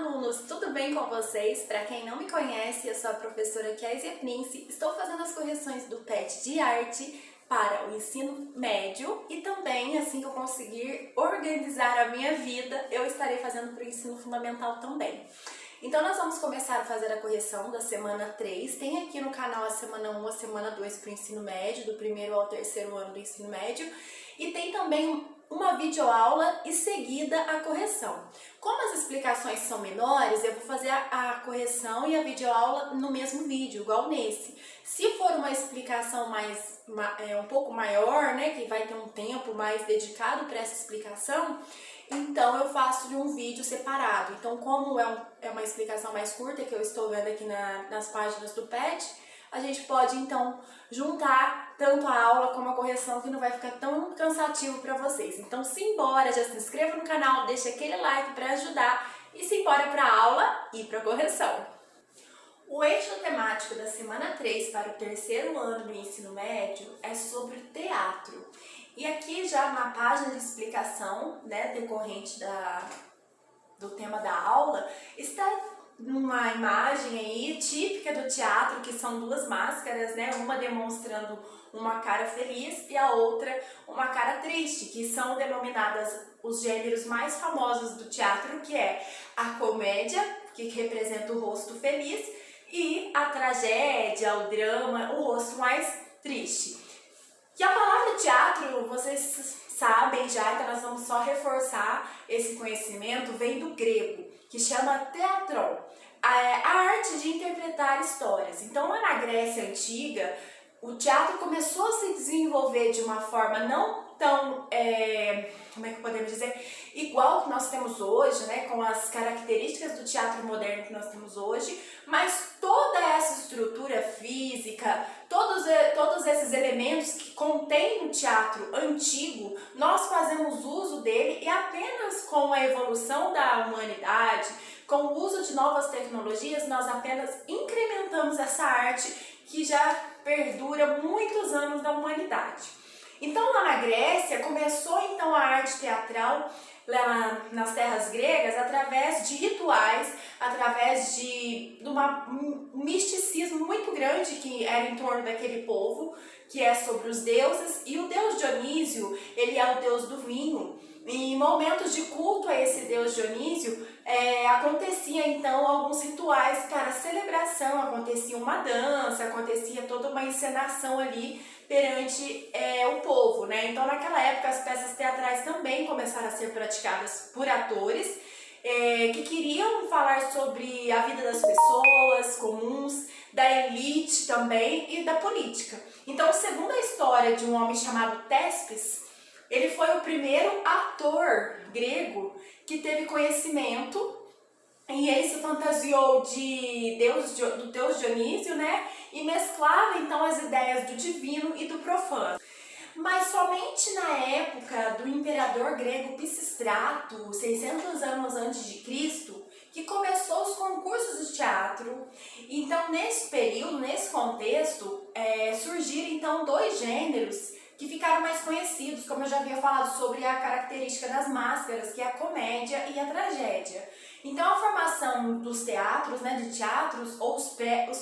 alunos, tudo bem com vocês? Para quem não me conhece, eu sou a professora Kézia Prince, estou fazendo as correções do PET de arte para o ensino médio e também, assim que eu conseguir organizar a minha vida, eu estarei fazendo para o ensino fundamental também. Então nós vamos começar a fazer a correção da semana 3, tem aqui no canal a semana 1, a semana 2 para o ensino médio, do primeiro ao terceiro ano do ensino médio, e tem também uma videoaula e seguida a correção. Como as explicações são menores, eu vou fazer a correção e a videoaula no mesmo vídeo, igual nesse. Se for uma explicação um pouco maior, né, que vai ter um tempo mais dedicado para essa explicação, então eu faço de um vídeo separado. Então, como é uma explicação mais curta, que eu estou vendo aqui nas páginas do PET, a gente pode então juntar tanto a aula como a correção, que não vai ficar tão cansativo para vocês. Então simbora, já se inscreva no canal, deixa aquele like para ajudar e simbora para a aula e para a correção. O eixo temático da semana 3 para o terceiro ano do ensino médio é sobre teatro. E aqui já na página de explicação, né, decorrente do tema da aula, está uma imagem aí típica do teatro, que são duas máscaras, né? Uma demonstrando uma cara feliz e a outra uma cara triste, que são denominadas os gêneros mais famosos do teatro, que é a comédia, que representa o rosto feliz, e a tragédia, o drama, o rosto mais triste. E a palavra teatro, vocês sabem já, então nós vamos só reforçar esse conhecimento, vem do grego, que chama teatron, a arte de interpretar histórias. Então lá na Grécia Antiga, o teatro começou a se desenvolver de uma forma não tão, como é que podemos dizer, igual que nós temos hoje, né, com as características do teatro moderno que nós temos hoje, mas toda essa estrutura física, todos esses elementos que contém no teatro antigo, nós fazemos uso dele e apenas com a evolução da humanidade, com o uso de novas tecnologias, nós apenas incrementamos essa arte que já perdura muitos anos da humanidade. Então lá na Grécia começou então a arte teatral lá nas terras gregas através de rituais, através de um misticismo muito grande que era em torno daquele povo, que é sobre os deuses, e o deus Dionísio, ele é o deus do vinho. Em momentos de culto a esse deus Dionísio, acontecia então alguns rituais para celebração, acontecia uma dança, acontecia toda uma encenação ali perante o povo, né? Então naquela época as peças teatrais também começaram a ser praticadas por atores que queriam falar sobre a vida das pessoas comuns, da elite também e da política. Então, segundo a história de um homem chamado Téspis, ele foi o primeiro ator grego que teve conhecimento e ele se fantasiou do deus Dionísio, né? E mesclava então as ideias do divino e do profano. Mas somente na época do imperador grego Pisístrato, 600 anos antes de Cristo, que começou os concursos de teatro. Então, nesse período, nesse contexto, surgiram então dois gêneros que ficaram mais conhecidos, como eu já havia falado sobre a característica das máscaras, que é a comédia e a tragédia. Então a formação dos teatros, né, de teatros, ou os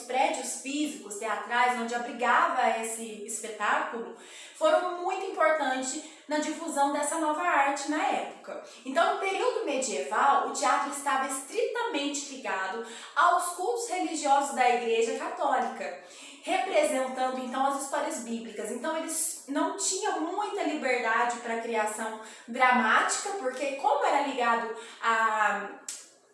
prédios físicos teatrais onde abrigava esse espetáculo, foram muito importantes na difusão dessa nova arte na época. Então no período medieval, o teatro estava estritamente ligado aos cultos religiosos da Igreja Católica, representando então as histórias bíblicas. Então eles não tinham muita liberdade para a criação dramática, porque como era ligado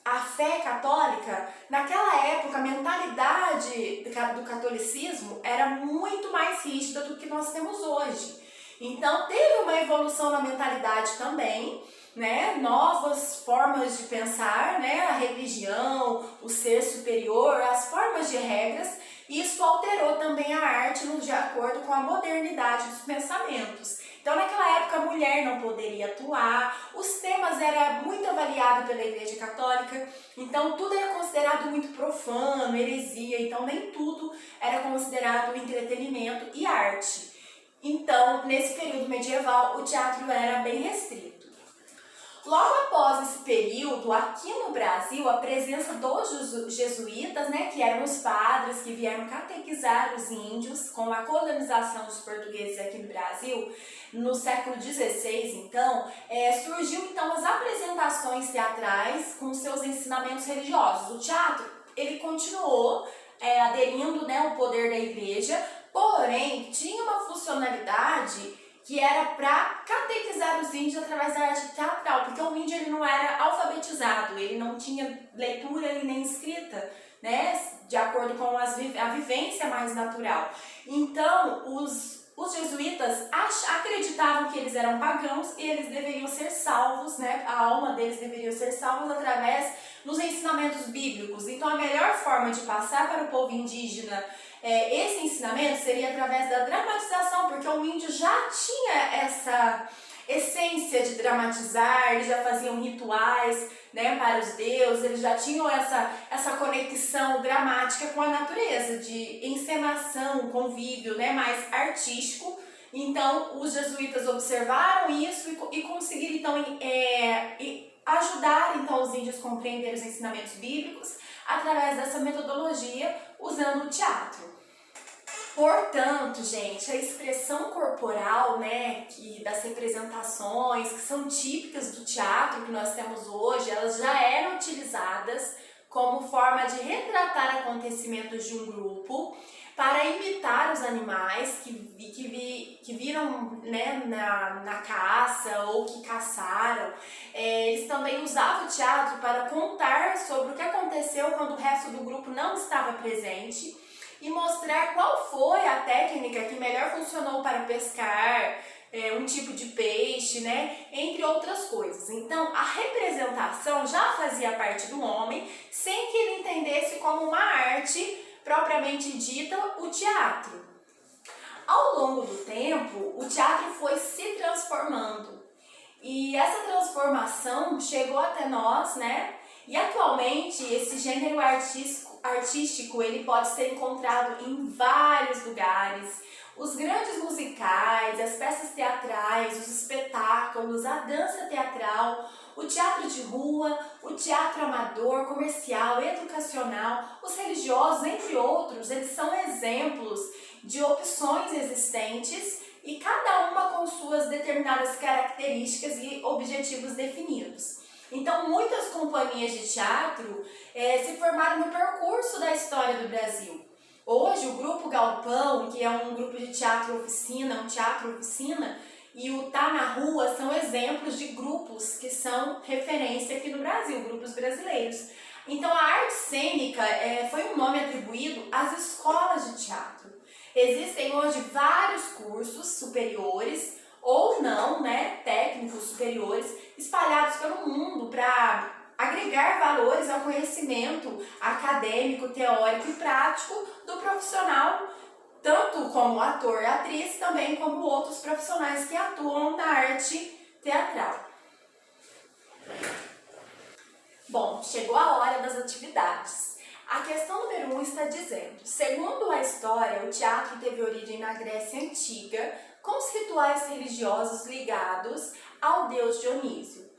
a fé católica, naquela época a mentalidade do catolicismo era muito mais rígida do que nós temos hoje. Então teve uma evolução na mentalidade também, né? Novas formas de pensar, né? A religião, o ser superior, as formas de regras, e isso alterou também a arte de acordo com a modernidade dos pensamentos. Então naquela época a mulher não poderia atuar, os temas eram muito avaliados pela Igreja Católica, então tudo era considerado muito profano, heresia, então nem tudo era considerado entretenimento e arte. Então, nesse período medieval, o teatro era bem restrito. Logo após esse período, aqui no Brasil, a presença dos jesuítas, né, que eram os padres que vieram catequizar os índios com a colonização dos portugueses aqui no Brasil, no século XVI, então, surgiu então as apresentações teatrais com seus ensinamentos religiosos. O teatro, ele continuou aderindo, né, ao poder da igreja, porém, tinha uma funcionalidade que era para catequizar os índios através da arte teatral, porque o índio ele não era alfabetizado, ele não tinha leitura e nem escrita, né, de acordo com a vivência mais natural. Então, os jesuítas acreditavam que eles eram pagãos e eles deveriam ser salvos, né, a alma deles deveria ser salva através dos ensinamentos bíblicos. Então, a melhor forma de passar para o povo indígena esse ensinamento seria através da dramatização, porque o índio já tinha essa essência de dramatizar, eles já faziam rituais, né, para os deuses, eles já tinham essa conexão dramática com a natureza, de encenação, convívio, né, mais artístico. Então, os jesuítas observaram isso e conseguiram então ajudar então os índios a compreender os ensinamentos bíblicos através dessa metodologia, usando o teatro. Portanto, gente, a expressão corporal, né, das representações que são típicas do teatro que nós temos hoje, elas já eram utilizadas como forma de retratar acontecimentos de um grupo para imitar os animais que viram, né, na caça ou que caçaram. Eles também usavam o teatro para contar sobre o que aconteceu quando o resto do grupo não estava presente e mostrar qual foi a técnica que melhor funcionou para pescar um tipo de peixe, né, entre outras coisas. Então, a representação já fazia parte do homem, sem que ele entendesse como uma arte propriamente dita, o teatro. Ao longo do tempo, o teatro foi se transformando e essa transformação chegou até nós, né? E atualmente esse gênero artístico ele pode ser encontrado em vários lugares. Os grandes musicais, as peças teatrais, os espetáculos, a dança teatral, o teatro de rua, o teatro amador, comercial, educacional, os religiosos, entre outros, eles são exemplos de opções existentes e cada uma com suas determinadas características e objetivos definidos. Então, muitas companhias de teatro se formaram no percurso da história do Brasil. Hoje, o Grupo Galpão, que é um grupo de teatro-oficina, e o Tá na Rua são exemplos de grupos que são referência aqui no Brasil, grupos brasileiros. Então, a arte cênica foi um nome atribuído às escolas de teatro. Existem hoje vários cursos superiores, ou não, né, técnicos superiores, espalhados pelo mundo para agregar valores ao conhecimento acadêmico, teórico e prático do profissional, tanto como ator e atriz, também como outros profissionais que atuam na arte teatral. Bom, chegou a hora das atividades. A questão número 1 está dizendo: segundo a história, o teatro teve origem na Grécia Antiga, com os rituais religiosos ligados ao deus Dionísio.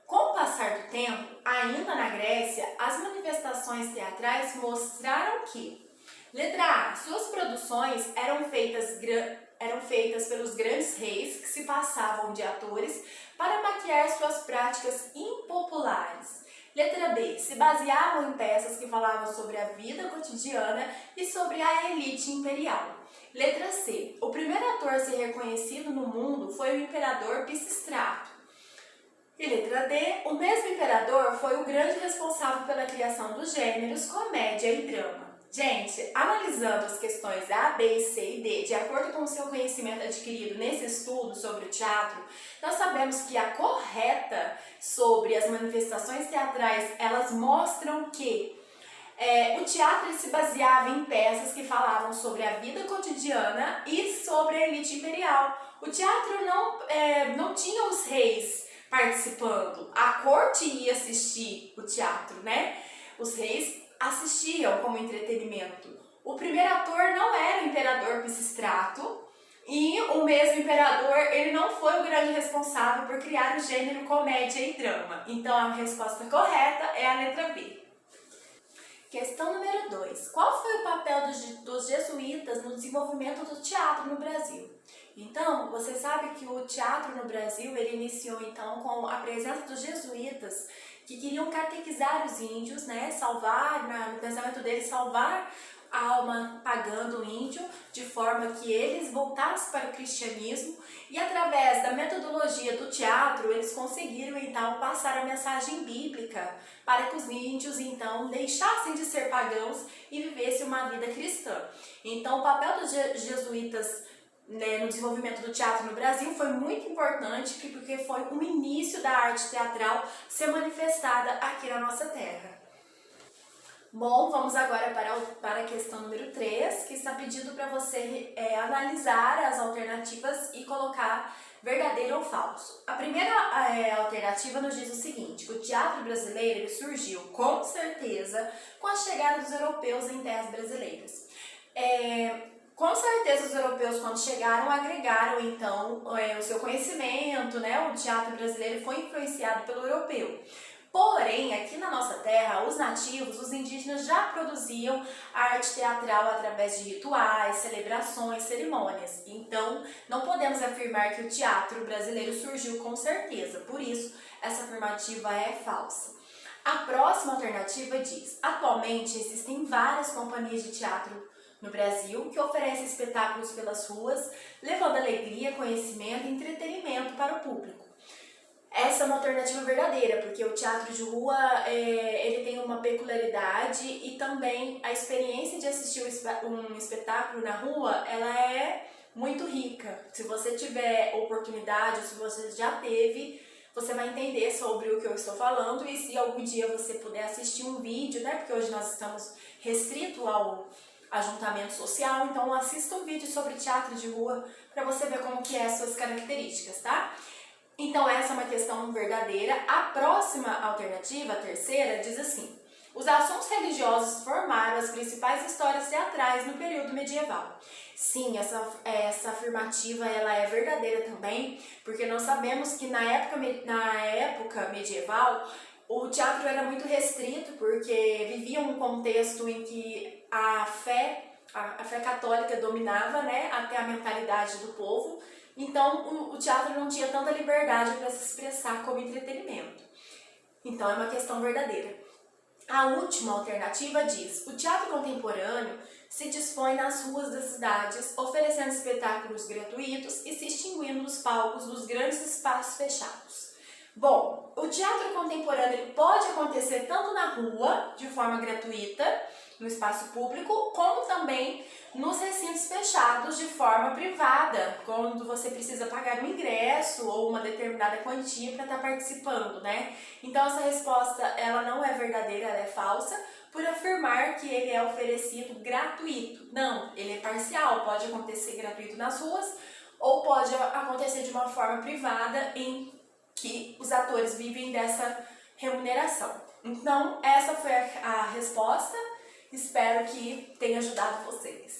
Com o passar do tempo, ainda na Grécia, as manifestações teatrais mostraram que, letra A, suas produções eram feitas pelos grandes reis que se passavam de atores para maquiar suas práticas impopulares. Letra B, se baseavam em peças que falavam sobre a vida cotidiana e sobre a elite imperial. Letra C, o primeiro ator a ser reconhecido no mundo foi o imperador Pisístrato. E letra D, o mesmo imperador foi o grande responsável pela criação dos gêneros comédia e drama. Gente, analisando as questões A, B, C e D, de acordo com o seu conhecimento adquirido nesse estudo sobre o teatro, nós sabemos que a correta sobre as manifestações teatrais, elas mostram que o teatro ele se baseava em peças que falavam sobre a vida cotidiana e sobre a elite imperial. O teatro não tinha os reis participando, a corte ia assistir o teatro, né? Os reis assistiam como entretenimento. O primeiro ator não era o imperador Pisístrato, E o mesmo imperador, ele não foi o grande responsável por criar o gênero comédia e drama. Então a resposta correta é a letra B. Questão número 2. Qual foi o papel dos jesuítas no desenvolvimento do teatro no Brasil? Então, você sabe que o teatro no Brasil, ele iniciou então com a presença dos jesuítas, que queriam catequizar os índios, né, salvar, no pensamento deles, salvar a alma pagã do índio, de forma que eles voltassem para o cristianismo, e através da metodologia do teatro, eles conseguiram então passar a mensagem bíblica para que os índios então deixassem de ser pagãos e vivessem uma vida cristã. Então, o papel dos jesuítas, né, no desenvolvimento do teatro no Brasil foi muito importante, porque foi o início da arte teatral ser manifestada aqui na nossa terra. Bom, vamos agora para a questão número 3, que está pedindo para você analisar as alternativas e colocar verdadeiro ou falso. A primeira alternativa nos diz o seguinte: que o teatro brasileiro ele surgiu, com certeza, com a chegada dos europeus em terras brasileiras. Com certeza os europeus, quando chegaram, agregaram então o seu conhecimento, né? O teatro brasileiro foi influenciado pelo europeu. Porém, aqui na nossa terra, os nativos, os indígenas já produziam arte teatral através de rituais, celebrações, cerimônias. Então, não podemos afirmar que o teatro brasileiro surgiu com certeza. Por isso, essa afirmativa é falsa. A próxima alternativa diz: atualmente existem várias companhias de teatro no Brasil que oferecem espetáculos pelas ruas, levando alegria, conhecimento e entretenimento para o público. Essa é uma alternativa verdadeira, porque o teatro de rua ele tem uma peculiaridade e também a experiência de assistir um espetáculo na rua, ela é muito rica. Se você tiver oportunidade, se você já teve, você vai entender sobre o que eu estou falando, e se algum dia você puder assistir um vídeo, né, porque hoje nós estamos restrito ao ajuntamento social, então assista um vídeo sobre teatro de rua para você ver como que é as suas características, tá? Então essa é uma questão verdadeira. A próxima alternativa, a terceira, diz assim: os assuntos religiosos formaram as principais histórias teatrais no período medieval. Sim, essa afirmativa ela é verdadeira também, porque nós sabemos que na época medieval o teatro era muito restrito, porque vivia um contexto em que a fé católica dominava, né, até a mentalidade do povo. Então, o teatro não tinha tanta liberdade para se expressar como entretenimento. Então, é uma questão verdadeira. A última alternativa diz: o teatro contemporâneo se dispõe nas ruas das cidades, oferecendo espetáculos gratuitos e se extinguindo dos palcos dos grandes espaços fechados. Bom, o teatro contemporâneo ele pode acontecer tanto na rua, de forma gratuita, no espaço público, como também nos recintos fechados de forma privada, quando você precisa pagar um ingresso ou uma determinada quantia para estar participando, né? Então essa resposta ela não é verdadeira, ela é falsa, por afirmar que ele é oferecido gratuito. Não, ele é parcial, pode acontecer gratuito nas ruas ou pode acontecer de uma forma privada em que os atores vivem dessa remuneração. Então essa foi a resposta. Espero que tenha ajudado vocês.